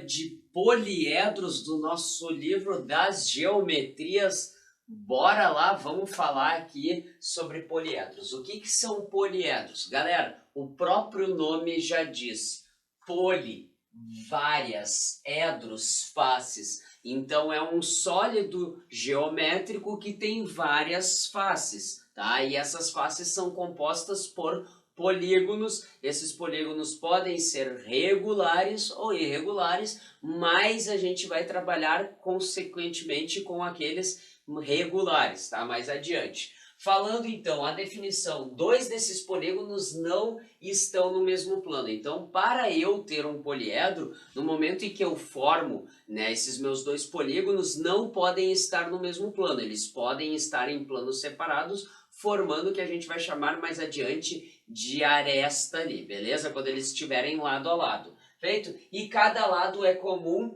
de poliedros do nosso livro das geometrias. Bora lá, vamos falar aqui sobre poliedros. O que são poliedros? Galera, o próprio nome já diz. Poli, várias, edros, faces. Então é um sólido geométrico que tem várias faces, tá? E essas faces são compostas por polígonos. Esses polígonos podem ser regulares ou irregulares, mas a gente vai trabalhar consequentemente com aqueles regulares, tá? Mais adiante. Falando então, a definição, dois desses polígonos não estão no mesmo plano. Então, para eu ter um poliedro, no momento em que eu formo, né, esses meus dois polígonos não podem estar no mesmo plano. Eles podem estar em planos separados, formando o que a gente vai chamar mais adiante de aresta ali, beleza? Quando eles estiverem lado a lado. Feito? E cada lado é comum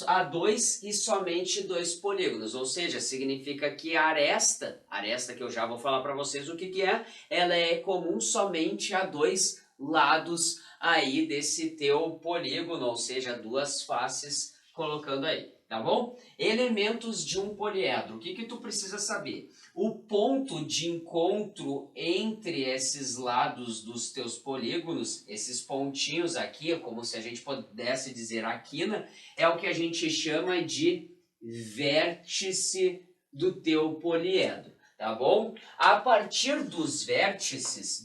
a dois e somente dois polígonos, ou seja, significa que a aresta que eu já vou falar para vocês o que é, ela é comum somente a dois lados aí desse teu polígono, ou seja, duas faces colocando aí, tá bom? Elementos de um poliedro, o que tu precisa saber? O ponto de encontro entre esses lados dos teus polígonos, esses pontinhos aqui, como se a gente pudesse dizer a quina, é o que a gente chama de vértice do teu poliedro, tá bom? A partir dos vértices,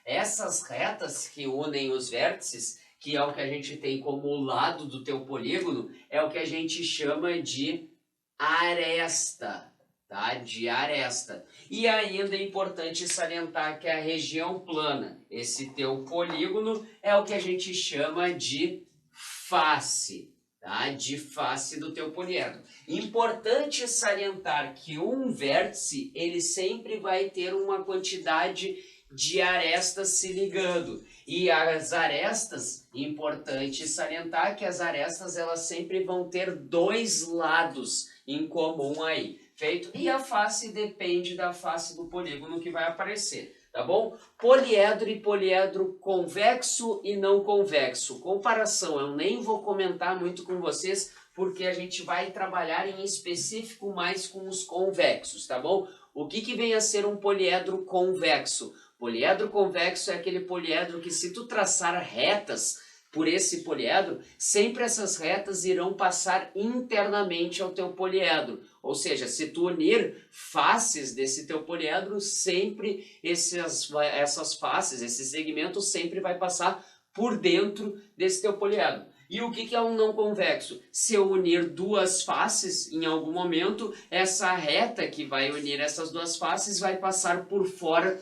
essas retas que unem os vértices, que é o que a gente tem como lado do teu polígono, é o que a gente chama de aresta, tá? De aresta. E ainda é importante salientar que a região plana, esse teu polígono, é o que a gente chama de face, tá? De face do teu poliedro. Importante salientar que um vértice, ele sempre vai ter uma quantidade de arestas se ligando. E as arestas, importante salientar que as arestas elas sempre vão ter dois lados em comum aí, feito? E a face depende da face do polígono que vai aparecer, tá bom? Poliedro e poliedro convexo e não convexo. Comparação, eu nem vou comentar muito com vocês, porque a gente vai trabalhar em específico mais com os convexos, tá bom? O que vem a ser um poliedro convexo? Poliedro convexo é aquele poliedro que, se tu traçar retas por esse poliedro, sempre essas retas irão passar internamente ao teu poliedro. Ou seja, se tu unir faces desse teu poliedro, sempre essas faces, esse segmento sempre vai passar por dentro desse teu poliedro. E o que é um não convexo? Se eu unir duas faces, em algum momento, essa reta que vai unir essas duas faces vai passar por fora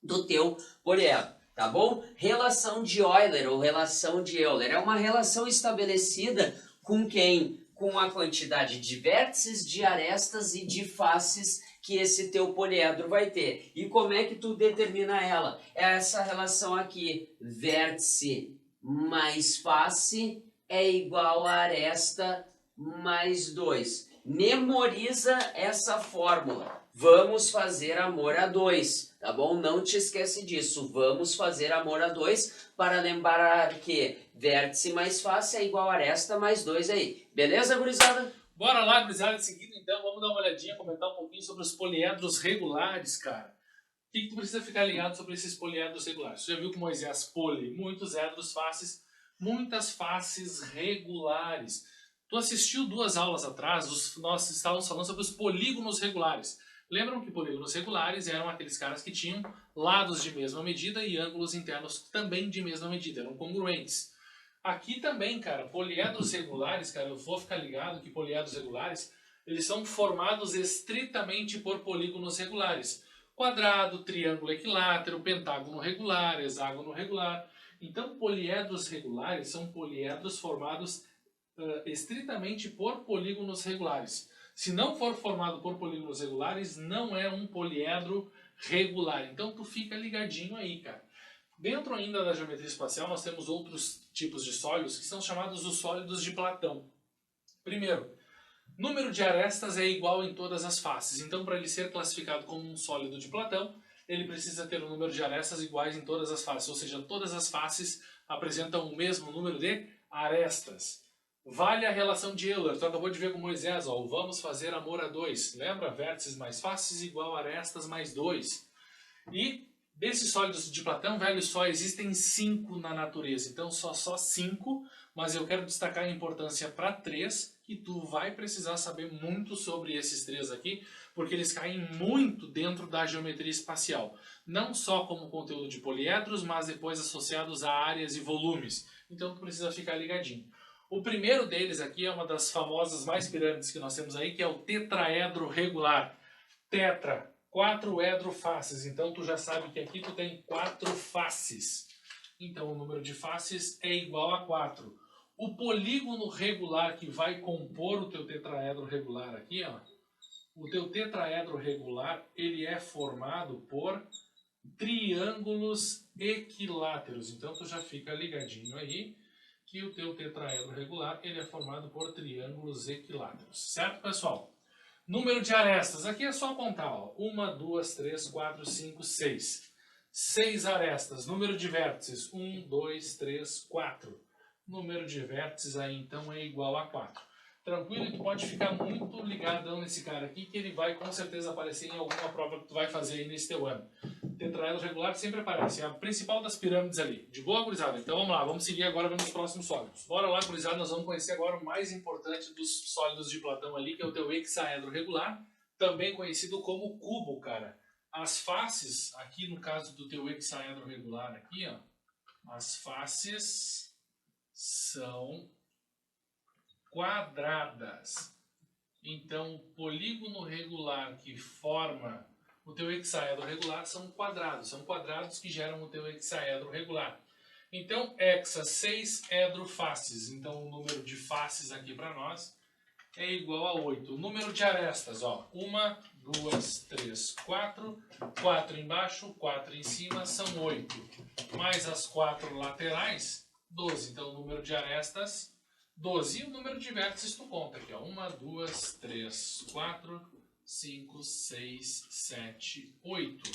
do teu poliedro, tá bom? Relação de Euler ou relação de Euler é uma relação estabelecida com quem? Com a quantidade de vértices, de arestas e de faces que esse teu poliedro vai ter. E como é que tu determina ela? É essa relação aqui, vértice mais face é igual a aresta mais 2. Memoriza essa fórmula. Vamos fazer amor a 2, tá bom? Não te esquece disso. Vamos fazer amor a 2 para lembrar que vértice mais face é igual a aresta mais 2 aí. Beleza, gurizada? Bora lá, gurizada. Seguindo, então, vamos dar uma olhadinha, comentar um pouquinho sobre os poliedros regulares, cara. O que tu precisa ficar ligado sobre esses poliedros regulares? Você já viu que Moisés poli, muitos edros faces, muitas faces regulares. Tu assistiu 2 aulas atrás, nós estávamos falando sobre os polígonos regulares. Lembram que polígonos regulares eram aqueles caras que tinham lados de mesma medida e ângulos internos também de mesma medida, eram congruentes. Aqui também, cara, poliedros regulares, cara, eu vou ficar ligado que poliedros regulares, eles são formados estritamente por polígonos regulares. Quadrado, triângulo equilátero, pentágono regular, hexágono regular. Então, poliedros regulares são poliedros formados estritamente por polígonos regulares. Se não for formado por polígonos regulares, não é um poliedro regular. Então tu fica ligadinho aí, cara. Dentro ainda da geometria espacial, nós temos outros tipos de sólidos que são chamados os sólidos de Platão. Primeiro, número de arestas é igual em todas as faces. Então, para ele ser classificado como um sólido de Platão, ele precisa ter um número de arestas iguais em todas as faces. Ou seja, todas as faces apresentam o mesmo número de arestas. Vale a relação de Euler. Tu acabou de ver com Moisés, ó, o vamos fazer amor a 2. Lembra? Vértices mais faces igual arestas mais 2. E desses sólidos de Platão, velho, só existem 5 na natureza. Então só 5, mas eu quero destacar a importância para 3, que tu vai precisar saber muito sobre esses 3 aqui, porque eles caem muito dentro da geometria espacial. Não só como conteúdo de poliedros, mas depois associados a áreas e volumes. Então tu precisa ficar ligadinho. O primeiro deles aqui é uma das famosas mais pirâmides que nós temos aí, que é o tetraedro regular. Tetra, 4 edrofaces. Então tu já sabe que aqui tu tem 4 faces. Então o número de faces é igual a 4. O polígono regular que vai compor o teu tetraedro regular aqui, ó, o teu tetraedro regular, ele é formado por triângulos equiláteros. Então tu já fica ligadinho aí que o teu tetraedro regular ele é formado por triângulos equiláteros. Certo, pessoal? Número de arestas. Aqui é só contar. 1, 2, 3, 4, 5, 6. 6 arestas. Número de vértices. 1, 2, 3, 4. Número de vértices aí então é igual a 4. Tranquilo, e tu pode ficar muito ligadão nesse cara aqui, que ele vai com certeza aparecer em alguma prova que tu vai fazer aí nesse teu ano. Tetraedro regular sempre aparece, é a principal das pirâmides ali. De boa, gurizada? Então vamos lá, vamos seguir agora vendo os próximos sólidos. Bora lá, gurizada, nós vamos conhecer agora o mais importante dos sólidos de Platão ali, que é o teu hexaedro regular, também conhecido como cubo, cara. As faces, aqui no caso do teu hexaedro regular aqui, ó, as faces são quadradas. Então, o polígono regular que forma o teu hexaedro regular são quadrados que geram o teu hexaedro regular. Então, hexa 6 edrofaces. Então, o número de faces aqui para nós é igual a 8. O número de arestas, ó, 1, 2, 3, 4, 4 embaixo, 4 em cima, são 8. Mais as 4 laterais, 12. Então, o número de arestas 12. E o número de vértices tu conta aqui, ó. 1, 2, 3, 4, 5, 6, 7, 8.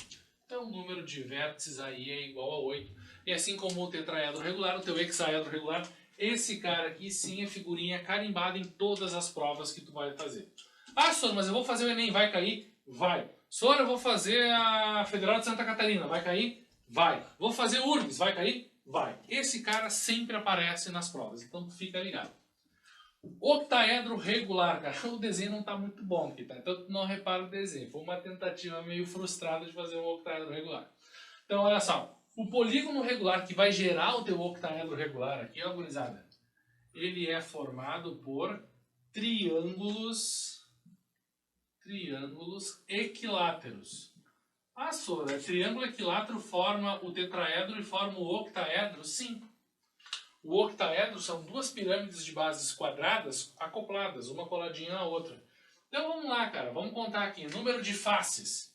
Então o número de vértices aí é igual a 8. E assim como o tetraedro regular, o teu hexaedro regular, esse cara aqui sim é figurinha carimbada em todas as provas que tu vai fazer. Ah, Sor, mas eu vou fazer o Enem, vai cair? Vai. Sor, eu vou fazer a Federal de Santa Catarina, vai cair? Vai. Vou fazer URGS, vai cair? Vai. Esse cara sempre aparece nas provas, então fica ligado. Octaedro regular, cara. O desenho não está muito bom aqui, tá? Então não repara o desenho. Foi uma tentativa meio frustrada de fazer um octaedro regular. Então olha só. O polígono regular que vai gerar o teu octaedro regular aqui, ó, gurizada, ele é formado por triângulos equiláteros. Ah, Sora, triângulo equilátero forma o tetraedro e forma o octaedro? Sim. O octaedro são 2 pirâmides de bases quadradas acopladas, uma coladinha na outra. Então vamos lá, cara, vamos contar aqui. Número de faces.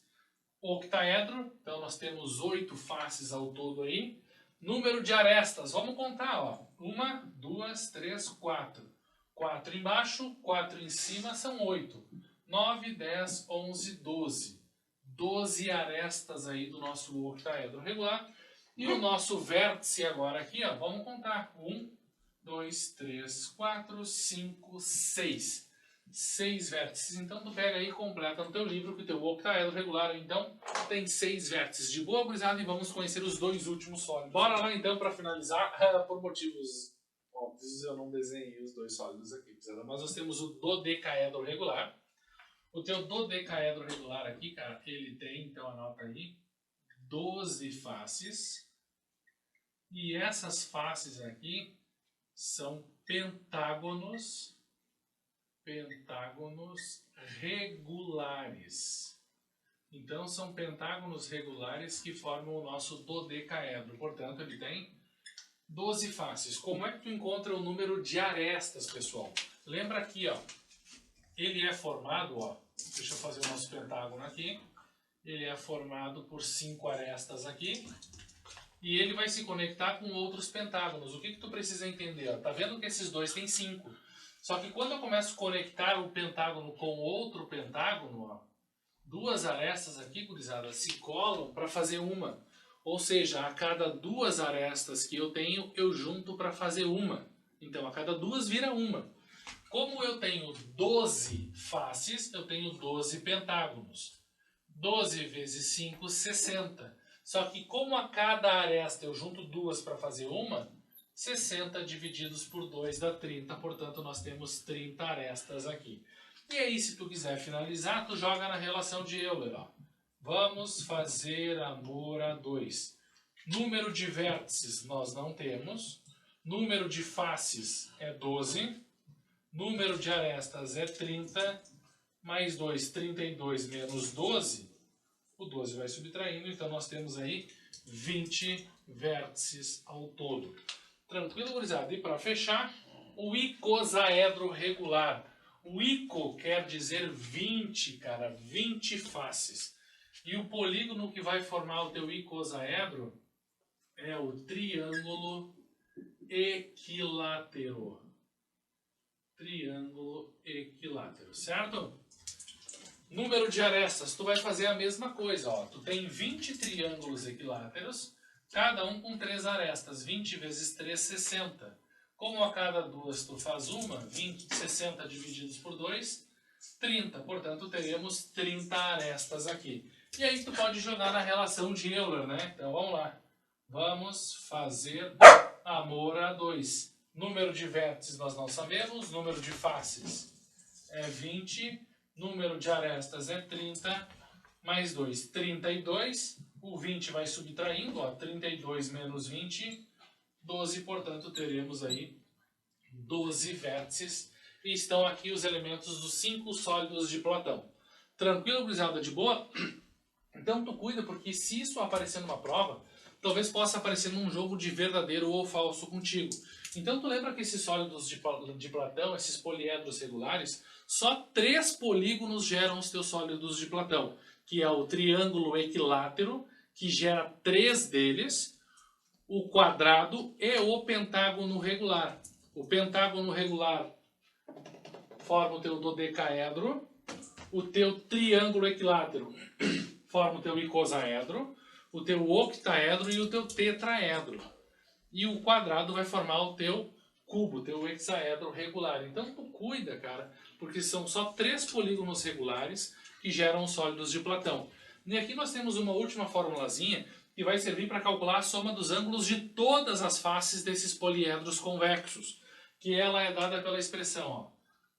Octaedro, então nós temos 8 faces ao todo aí. Número de arestas, vamos contar, ó. 1, 2, 3, 4. 4 embaixo, 4 em cima, são 8. 9, 10, 11, 12. 12 arestas aí do nosso octaedro regular. E o nosso vértice agora aqui, ó, vamos contar. 1, 2, 3, 4, 5, 6. 6 vértices. Então tu pega aí e completa no teu livro que o teu octaedro regular, então, tem 6 vértices. De boa, gurizada, e vamos conhecer os 2 últimos sólidos. Bora lá então para finalizar. Por motivos óbvios eu não desenhei os 2 sólidos aqui, mas nós temos o dodecaedro regular. O teu dodecaedro regular aqui, cara, ele tem, então anota aí, 12 faces, e essas faces aqui são pentágonos regulares. Então são pentágonos regulares que formam o nosso dodecaedro. Portanto, ele tem 12 faces. Como é que tu encontra o número de arestas, pessoal? Lembra aqui, ó, ele é formado, ó, deixa eu fazer o nosso pentágono aqui. Ele é formado por 5 arestas aqui. E ele vai se conectar com outros pentágonos. O que tu precisa entender? Ó? Tá vendo que esses dois têm 5. Só que quando eu começo a conectar o pentágono com outro pentágono, ó, 2 arestas aqui, gurizada, se colam para fazer uma. Ou seja, a cada 2 arestas que eu tenho, eu junto para fazer uma. Então, a cada 2 vira 1. Como eu tenho 12 faces, eu tenho 12 pentágonos. 12 vezes 5, 60. Só que como a cada aresta eu junto 2 para fazer uma, 60 divididos por 2 dá 30. Portanto, nós temos 30 arestas aqui. E aí, se tu quiser finalizar, tu joga na relação de Euler. Ó. Vamos fazer amor a 2. Número de vértices nós não temos. Número de faces é 12. Número de arestas é 30. Mais 2, 32 menos 12. O 12 vai subtraindo, então nós temos aí 20 vértices ao todo. Tranquilo, gurizada? E para fechar, o icosaedro regular. O ico quer dizer 20, cara, 20 faces. E o polígono que vai formar o teu icosaedro é o triângulo equilátero. Triângulo equilátero, certo? Número de arestas, tu vai fazer a mesma coisa, ó. Tu tem 20 triângulos equiláteros, cada um com 3 arestas. 20 vezes 3, 60. Como a cada 2 tu faz uma, 60 divididos por 2, 30. Portanto, teremos 30 arestas aqui. E aí tu pode jogar na relação de Euler, né? Então, vamos lá. Vamos fazer amor a 2. Número de vértices nós não sabemos, número de faces é 20, número de arestas é 30, mais 2, 32, o 20 vai subtraindo, ó, 32 menos 20, 12, portanto teremos aí 12 vértices, e estão aqui os elementos dos 5 sólidos de Platão. Tranquilo, gurizada, de boa? Então tu cuida, porque se isso aparecer numa prova, talvez possa aparecer num jogo de verdadeiro ou falso contigo. Então tu lembra que esses sólidos de Platão, esses poliedros regulares, só 3 polígonos geram os teus sólidos de Platão, que é o triângulo equilátero, que gera 3 deles, o quadrado e o pentágono regular. O pentágono regular forma o teu dodecaedro, o teu triângulo equilátero forma o teu icosaedro, o teu octaedro e o teu tetraedro. E o quadrado vai formar o teu cubo, o teu hexaedro regular. Então tu cuida, cara, porque são só 3 polígonos regulares que geram os sólidos de Platão. E aqui nós temos uma última formulazinha que vai servir para calcular a soma dos ângulos de todas as faces desses poliedros convexos, que ela é dada pela expressão, ó.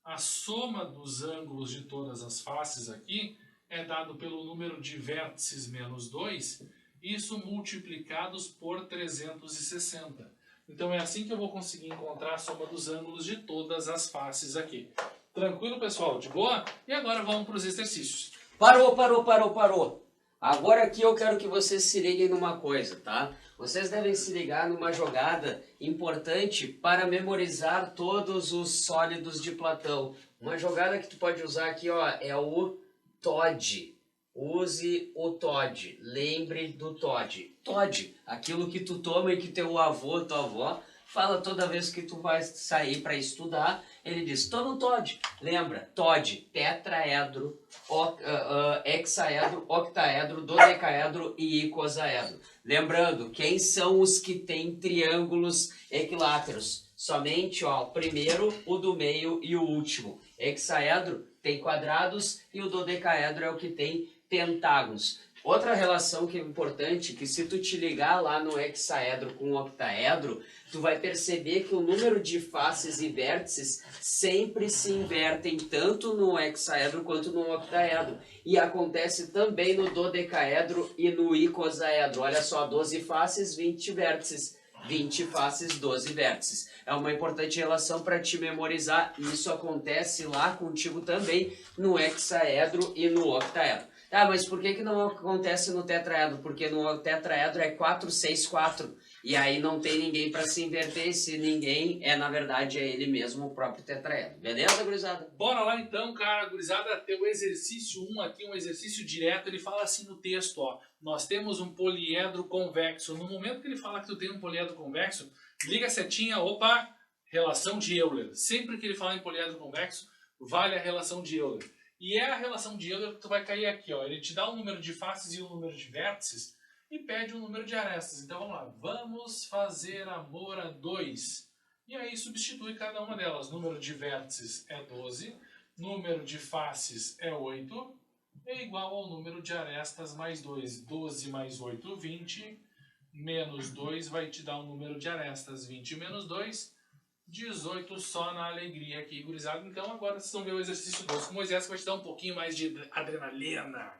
A soma dos ângulos de todas as faces aqui é dado pelo número de vértices menos 2, isso multiplicados por 360. Então é assim que eu vou conseguir encontrar a soma dos ângulos de todas as faces aqui. Tranquilo, pessoal? De boa? E agora vamos para os exercícios. Parou. Agora aqui eu quero que vocês se liguem numa coisa, tá? Vocês devem se ligar numa jogada importante para memorizar todos os sólidos de Platão. Uma jogada que tu pode usar aqui, ó, é o TOD. Use o TOD. Lembre do TOD. TOD, aquilo que tu toma e que teu avô, tua avó, fala toda vez que tu vai sair para estudar. Ele diz, toma um TOD. Lembra, TOD, tetraedro, hexaedro, octaedro, dodecaedro e icosaedro. Lembrando, quem são os que têm triângulos equiláteros? Somente, ó, o primeiro, o do meio e o último. Hexaedro tem quadrados e o dodecaedro é o que tem pentágonos. Outra relação que é importante, que se tu te ligar lá no hexaedro com o octaedro, tu vai perceber que o número de faces e vértices sempre se invertem, tanto no hexaedro quanto no octaedro. E acontece também no dodecaedro e no icosaedro. Olha só, 12 faces, 20 vértices. 20 faces, 12 vértices. É uma importante relação para te memorizar. Isso acontece lá contigo também no hexaedro e no octaedro. Tá, mas por que não acontece no tetraedro? Porque no tetraedro é 4, 6, 4. E aí não tem ninguém para se inverter. Se ninguém na verdade, é ele mesmo, o próprio tetraedro. Beleza, gurizada? Bora lá então, cara, gurizada, ter o exercício 1 aqui, um exercício direto. Ele fala assim no texto, ó. Nós temos um poliedro convexo. No momento que ele fala que tu tem um poliedro convexo, liga a setinha, opa, relação de Euler. Sempre que ele falar em poliedro convexo, vale a relação de Euler. E é a relação de Euler que tu vai cair aqui, ó. Ele te dá o número de faces e o número de vértices e pede o número de arestas. Então vamos lá. Vamos fazer amor a 2. E aí substitui cada uma delas. Número de vértices é 12, número de faces é 8, é igual ao número de arestas mais 2. 12 mais 8, 20, menos 2 vai te dar o número de arestas. 20 menos 2, 18 só na alegria aqui, gurizada. Então agora vocês vão ver o exercício 2 com Moisés, que vai te dar um pouquinho mais de adrenalina.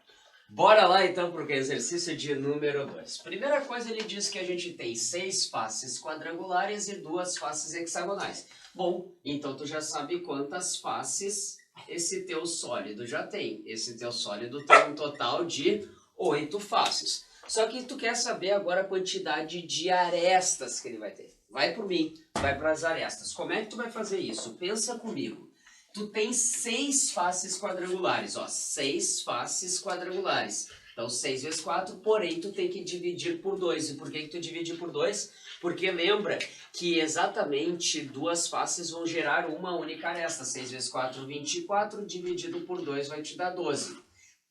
Bora lá então para o exercício de número 2. Primeira coisa, ele diz que a gente tem 6 faces quadrangulares e 2 faces hexagonais. Bom, então tu já sabe quantas faces esse teu sólido já tem. Esse teu sólido tem um total de 8 faces. Só que tu quer saber agora a quantidade de arestas que ele vai ter. Vai por mim, vai para as arestas. Como é que tu vai fazer isso? Pensa comigo. Tu tem 6 faces quadrangulares, ó, 6 faces quadrangulares. Então 6 vezes 4, porém tu tem que dividir por 2. E por que tu divide por 2? Porque lembra que exatamente 2 faces vão gerar uma única aresta. 6 vezes 4, 24, dividido por 2 vai te dar 12.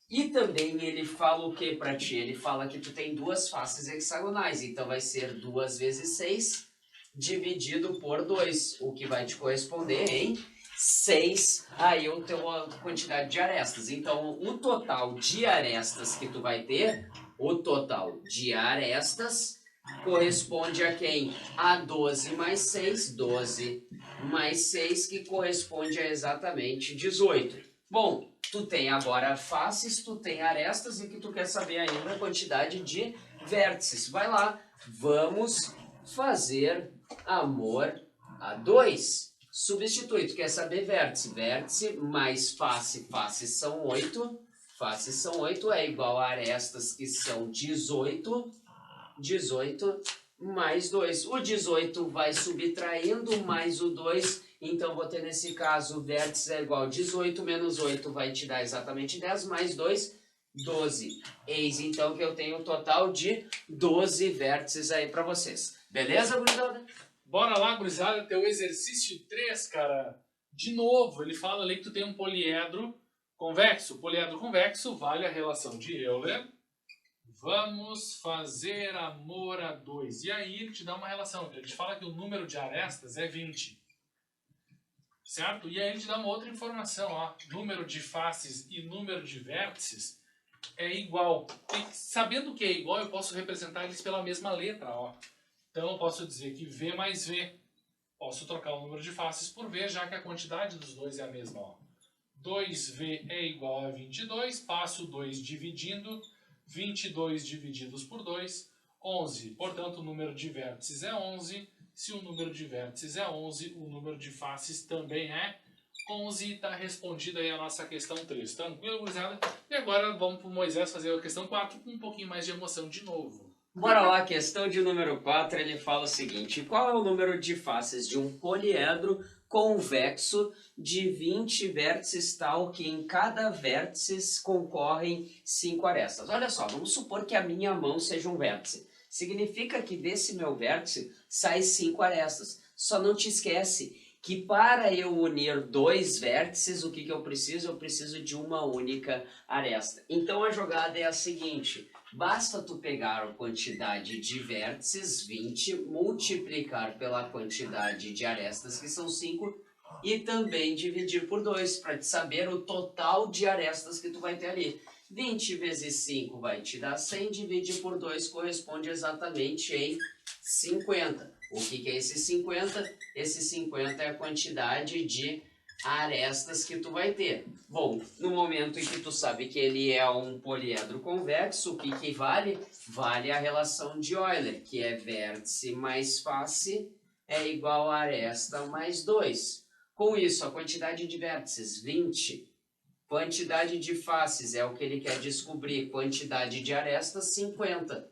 E também ele fala o que para ti? Ele fala que tu tem 2 faces hexagonais, então vai ser 2 vezes 6 dividido por 2, o que vai te corresponder em 6, aí eu tenho a quantidade de arestas. Então, o total de arestas que tu vai ter, o total de arestas corresponde a quem? A 12 mais 6, 12 mais 6, que corresponde a exatamente 18. Bom, tu tem agora faces, tu tem arestas e que tu quer saber ainda a quantidade de vértices. Vai lá, vamos fazer amor a 2. Substitui, tu quer saber vértice. Vértice mais face, faces são 8. Faces são 8, é igual a arestas, que são 18. 18 mais 2. O 18 vai subtraindo mais o 2. Então, vou ter nesse caso, vértice é igual a 18 menos 8 vai te dar exatamente 10, mais 2, 12. Eis então que eu tenho um total de 12 vértices aí para vocês. Beleza, gurizada? Bora lá, gurizada, teu exercício 3, cara. De novo, ele fala ali que tu tem um poliedro convexo. Poliedro convexo vale a relação de Euler. Vamos fazer amor a 2. E aí ele te dá uma relação. Ele te fala que o número de arestas é 20. Certo? E aí ele te dá uma outra informação. Ó. Número de faces e número de vértices é igual. E sabendo que é igual, eu posso representar eles pela mesma letra. Ó. Então eu posso dizer que V mais V. Posso trocar o número de faces por V, já que a quantidade dos dois é a mesma. Ó. 2V é igual a 22. Passo 2 dividindo. 22 divididos por 2, 11. Portanto, o número de vértices é 11. Se o número de vértices é 11, o número de faces também é 11. E está respondida aí a nossa questão 3. Tranquilo, gurizada? E agora vamos para o Moisés fazer a questão 4 com um pouquinho mais de emoção de novo. Bora lá, questão de número 4, ele fala o seguinte: qual é o número de faces de um poliedro convexo de 20 vértices tal que em cada vértice concorrem 5 arestas? Olha só, vamos supor que a minha mão seja um vértice. Significa que desse meu vértice sai 5 arestas. Só não te esquece que para eu unir 2 vértices, o que eu preciso? Eu preciso de uma única aresta. Então a jogada é a seguinte: basta tu pegar a quantidade de vértices, 20, multiplicar pela quantidade de arestas, que são 5, e também dividir por 2, para te saber o total de arestas que tu vai ter ali. 20 vezes 5 vai te dar 100, divide por 2 corresponde exatamente em 50. O que é esse 50? Esse 50 é a quantidade de arestas que tu vai ter. Bom, no momento em que tu sabe que ele é um poliedro convexo, o que vale? Vale a relação de Euler, que é vértice mais face é igual a aresta mais 2. Com isso, a quantidade de vértices, 20. Quantidade de faces é o que ele quer descobrir. Quantidade de arestas, 50.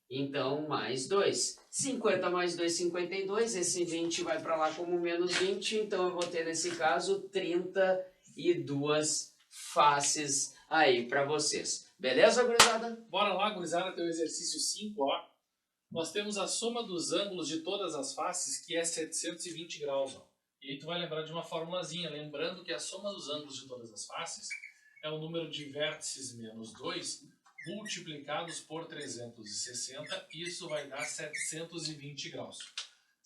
Então, mais 2. 50 mais 2, 52. Esse 20 vai para lá como menos 20. Então, eu vou ter, nesse caso, 32 faces aí para vocês. Beleza, gurizada? Bora lá, gurizada, teu exercício 5, ó. Nós temos a soma dos ângulos de todas as faces, que é 720 graus, ó. E aí tu vai lembrar de uma formulazinha, lembrando que a soma dos ângulos de todas as faces é o número de vértices menos 2 multiplicados por 360, isso vai dar 720 graus.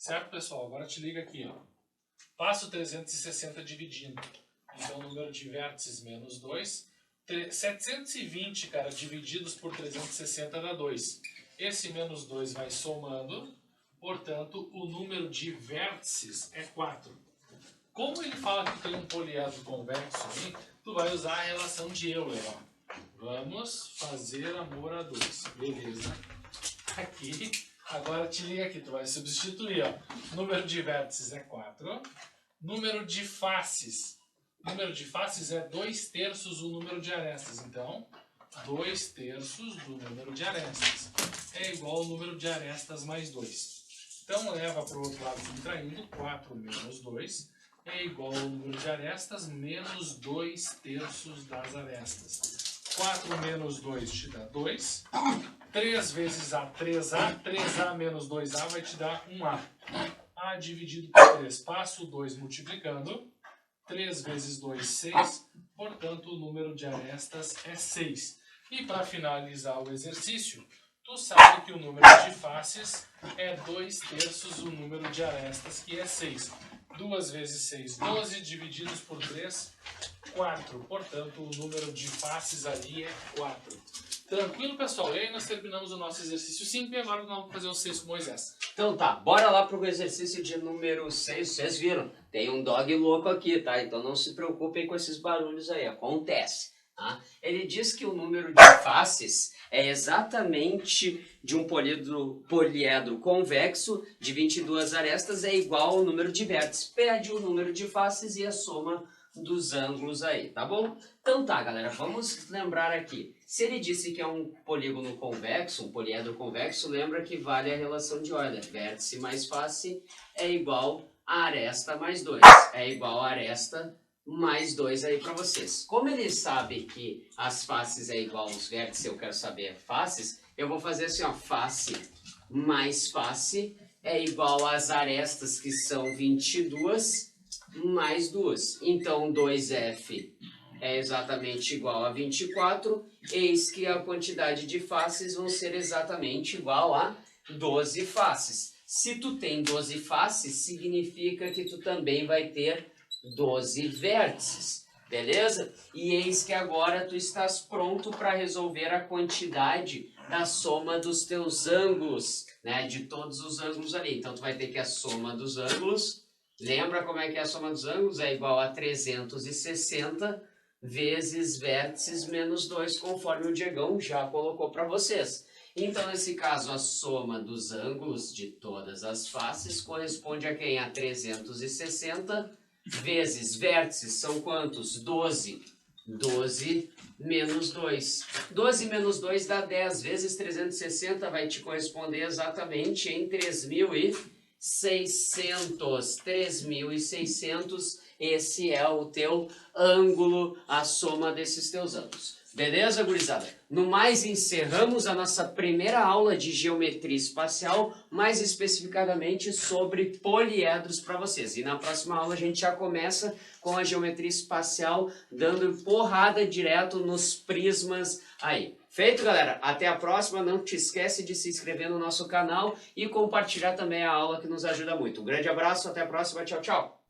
Certo, pessoal? Agora te liga aqui, ó. Passo 360 dividindo. Então, o número de vértices menos 2. 720, cara, divididos por 360 dá 2. Esse menos 2 vai somando, portanto, o número de vértices é 4. Como ele fala que tem um poliedro convexo aí, tu vai usar a relação de Euler, ó. Vamos fazer amor a 2. Beleza. Aqui, agora te liga aqui, tu vai substituir, ó. Número de vértices é 4. Número de faces. Número de faces é 2/3 o número de arestas. Então, 2/3 do número de arestas é igual ao número de arestas mais 2. Então, leva para o outro lado subtraindo. 4 menos 2 é igual ao número de arestas menos 2/3 das arestas. 4 menos 2 te dá 2. 3 vezes A, 3A. 3A menos 2A vai te dar 1A. A dividido por 3. Passo 2 multiplicando. 3 vezes 2, 6. Portanto, o número de arestas é 6. E para finalizar o exercício, tu sabe que o número de faces é 2/3 o número de arestas, que é 6. 2 vezes 6, 12, divididos por 3, 4. Portanto, o número de faces ali é 4. Tranquilo, pessoal? E aí nós terminamos o nosso exercício 5 e agora nós vamos fazer o 6 com Moisés. Então tá, bora lá pro exercício de número 6. Vocês viram? Tem um dog louco aqui, tá? Então não se preocupem com esses barulhos aí, acontece. Tá? Ele diz que o número de faces é exatamente de um poliedro convexo de 22 arestas é igual ao número de vértices. Pede o número de faces e a soma dos ângulos aí, tá bom? Então tá, galera, vamos lembrar aqui. Se ele disse que é um polígono convexo, um poliedro convexo, lembra que vale a relação de Euler. Vértice mais face é igual a aresta mais 2. É igual a aresta mais 2 aí para vocês. Como ele sabe que as faces é igual aos vértices, eu quero saber faces, eu vou fazer assim, ó, face mais face é igual às arestas, que são 22, mais 2. Então, 2F é exatamente igual a 24, eis que a quantidade de faces vão ser exatamente igual a 12 faces. Se tu tem 12 faces, significa que tu também vai ter 12 vértices, beleza? E eis que agora tu estás pronto para resolver a quantidade da soma dos teus ângulos, né? De todos os ângulos ali. Então tu vai ter que a soma dos ângulos, lembra como é que é a soma dos ângulos? É igual a 360 vezes vértices menos 2, conforme o Diegão já colocou para vocês. Então, nesse caso, a soma dos ângulos de todas as faces corresponde a quem? A 360 vezes vértices são quantos? 12. 12 menos 2. 12 menos 2 dá 10 vezes 360, vai te corresponder exatamente em 3.600. 3.600, esse é o teu ângulo, a soma desses teus ângulos. Beleza, gurizada? No mais, encerramos a nossa primeira aula de geometria espacial, mais especificadamente sobre poliedros para vocês. E na próxima aula a gente já começa com a geometria espacial, dando porrada direto nos prismas aí. Feito, galera? Até a próxima. Não te esquece de se inscrever no nosso canal e compartilhar também a aula, que nos ajuda muito. Um grande abraço, até a próxima. Tchau, tchau!